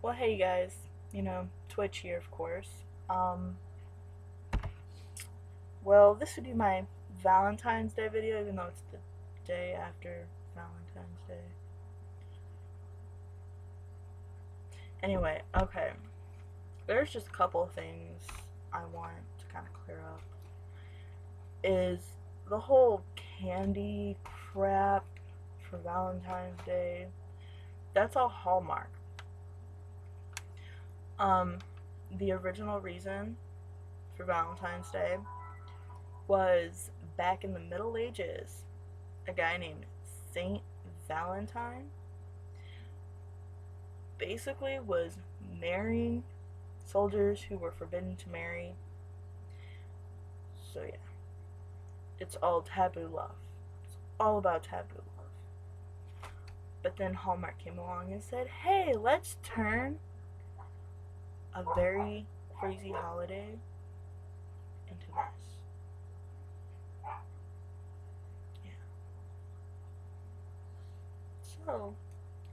Well, hey guys, Twitch here, of course. Um, this would be my Valentine's Day video, even though it's the day after Valentine's Day. Anyway, okay. There's just a couple of things I want to kind of clear up. Is the whole candy crap for Valentine's Day? That's all Hallmark. The original reason for Valentine's Day was back in the Middle Ages. A guy named Saint Valentine basically was marrying soldiers who were forbidden to marry. So yeah, it's all taboo love. It's all about taboo love. But then Hallmark came along and said, hey, let's turn a very crazy holiday into this. Yeah. So,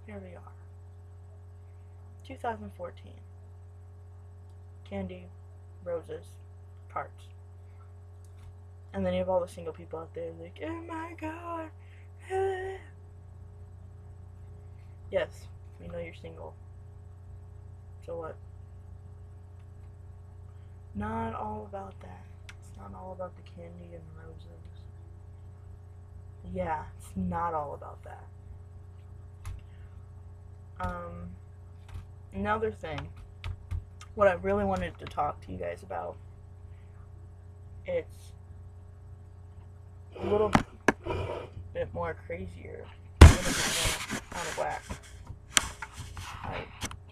here we are. 2014. Candy, roses, cards. And then you have all the single people out there like, oh my god. Yes, we know you're single. So what? Not all about that. It's not all about the candy and roses. Yeah, it's not all about that. Another thing, what I really wanted to talk to you guys about, it's a little bit more crazier, a little bit more out of whack.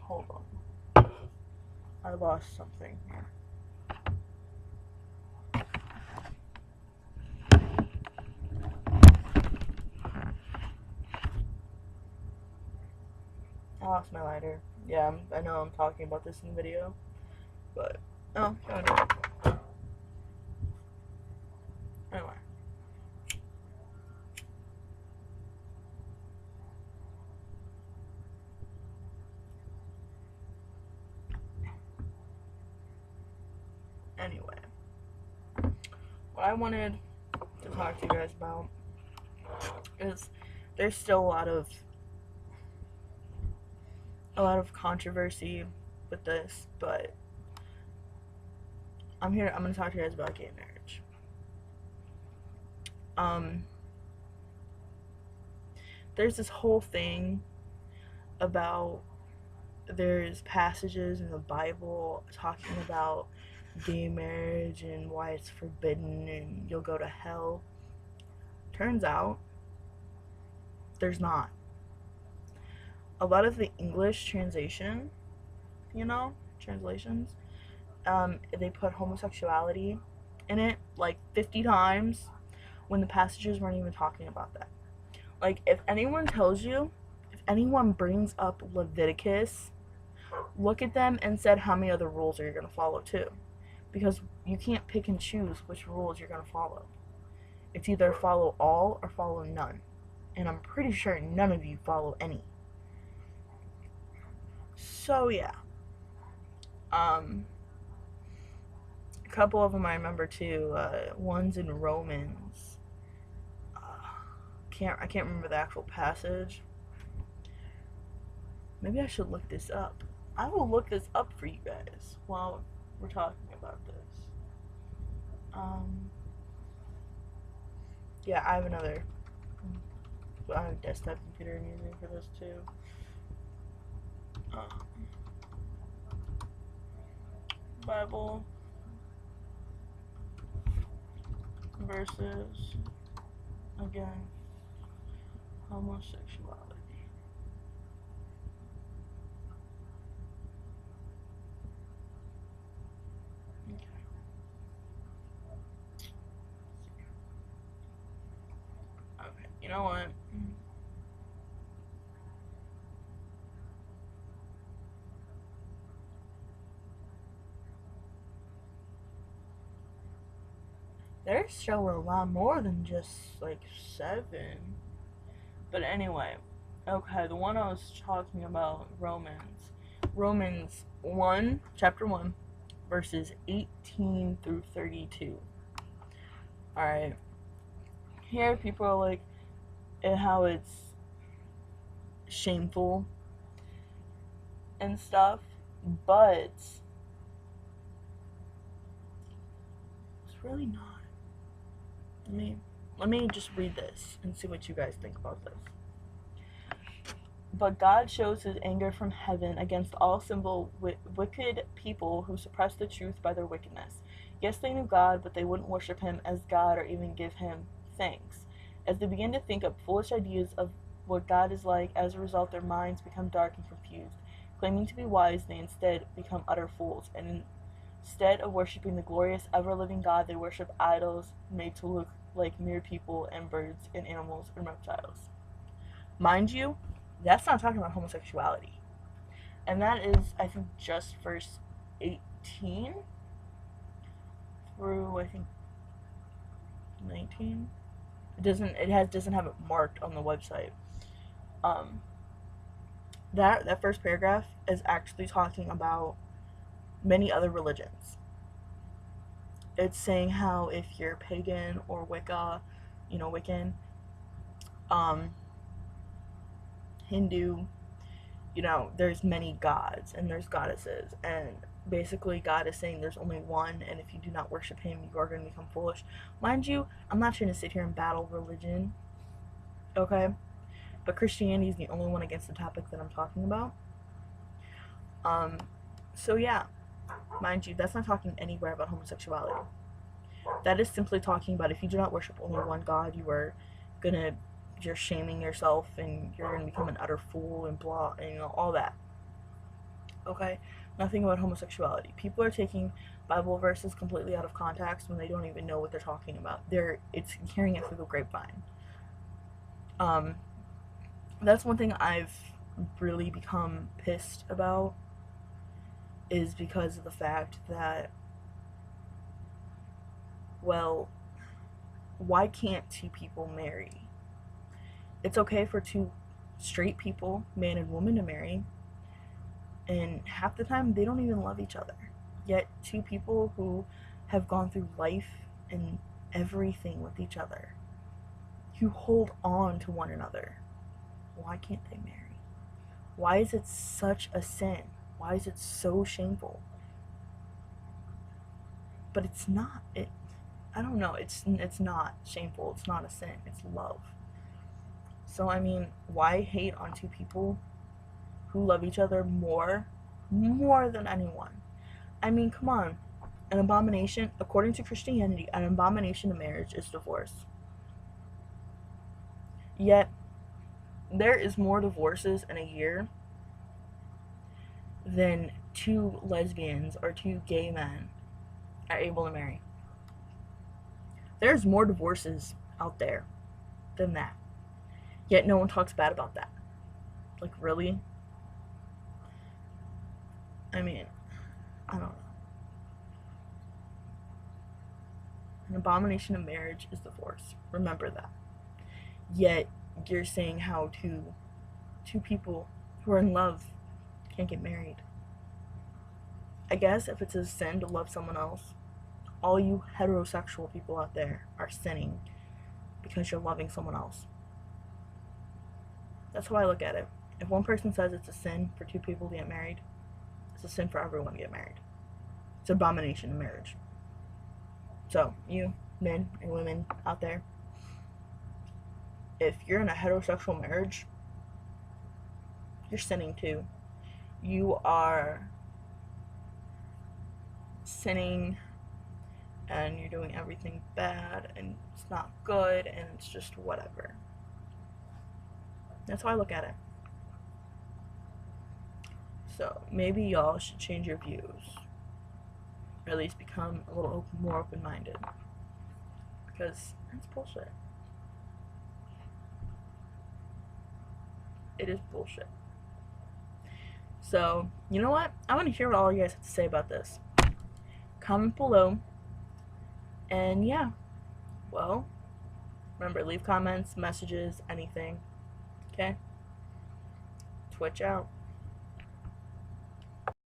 Hold on. I lost something here. I lost my lighter. Yeah, I know I'm talking about this in the video, but anyway. Anyway, what I wanted to talk to you guys about is there's still a lot of controversy with this, but I'm going to talk to you guys about gay marriage. There's this whole thing about there's passages in the Bible talking about gay marriage and why it's forbidden and you'll go to hell. Turns out there's not. A lot of the English translations, they put homosexuality in it like 50 times when the passages weren't even talking about that. Like, if anyone brings up Leviticus, look at them and said how many other rules are you going to follow too. Because you can't pick and choose which rules you're going to follow. It's either follow all or follow none. And I'm pretty sure none of you follow any. So yeah. A couple of them I remember too. One's in Romans. I can't remember the actual passage. Maybe I should look this up. I will look this up for you guys while we're talking about this. Yeah, I have a desktop computer I'm using for this too. Bible versus, again, homosexuality. Okay. Okay, you know what? There's still a lot more than just like 7. But anyway, okay, the one I was talking about, Romans. Romans 1, chapter 1, verses 18 through 32. Alright. Here people are like, how it's shameful and stuff, but it's really not. Let me just read this and see what you guys think about this. But God shows his anger from heaven against all sinful, wicked people who suppress the truth by their wickedness. Yes, they knew God, but they wouldn't worship him as God or even give him thanks. As they begin to think up foolish ideas of what God is like, as a result, their minds become dark and confused. Claiming to be wise, they instead become utter fools, and instead of worshiping the glorious, ever-living God, they worship idols made to look like mere people and birds and animals and reptiles. Mind you, that's not talking about homosexuality. And that is, I think, just verse 18 through, I think, 19. Doesn't have it marked on the website. That first paragraph is actually talking about many other religions. It's saying how if you're pagan or Wiccan, Hindu, there's many gods and there's goddesses, and basically God is saying there's only one, and if you do not worship him, you are going to become foolish. Mind you, I'm not trying to sit here and battle religion, okay? But Christianity is the only one against the topic that I'm talking about. So yeah, mind you, that's not talking anywhere about homosexuality. That is simply talking about if you do not worship only one God, you're shaming yourself and you're gonna become an utter fool and blah, and all that. Okay? Nothing about homosexuality. People are taking Bible verses completely out of context when they don't even know what they're talking about. It's hearing it through the grapevine. That's one thing I've really become pissed about, is because of the fact that, well, why can't two people marry? It's okay for two straight people, man and woman, to marry, and half the time they don't even love each other. Yet two people who have gone through life and everything with each other, who hold on to one another, why can't they marry? Why is it such a sin? Why is it so shameful? But it's not. I don't know. It's not shameful. It's not a sin. It's love. So I mean, why hate on two people who love each other more than anyone? I mean, come on. An abomination, according to Christianity, an abomination of marriage is divorce. Yet there is more divorces in a year than two lesbians or two gay men are able to marry. There's more divorces out there than that. Yet no one talks bad about that. Like, really? I mean, I don't know. An abomination of marriage is divorce. Remember that. Yet you're saying how two people who are in love can't get married. I guess if it's a sin to love someone else, all you heterosexual people out there are sinning because you're loving someone else. That's how I look at it. If one person says it's a sin for two people to get married, it's a sin for everyone to get married. It's an abomination of marriage. So, you men and women out there, if you're in a heterosexual marriage, you're sinning too. You are sinning, and you're doing everything bad, and it's not good, and it's just whatever. That's how I look at it. So maybe y'all should change your views, or at least become a little more open-minded, because it's bullshit. It is bullshit. So, you know what? I want to hear what all you guys have to say about this. Comment below. And yeah, well, remember, leave comments, messages, anything. Okay? Twitch out.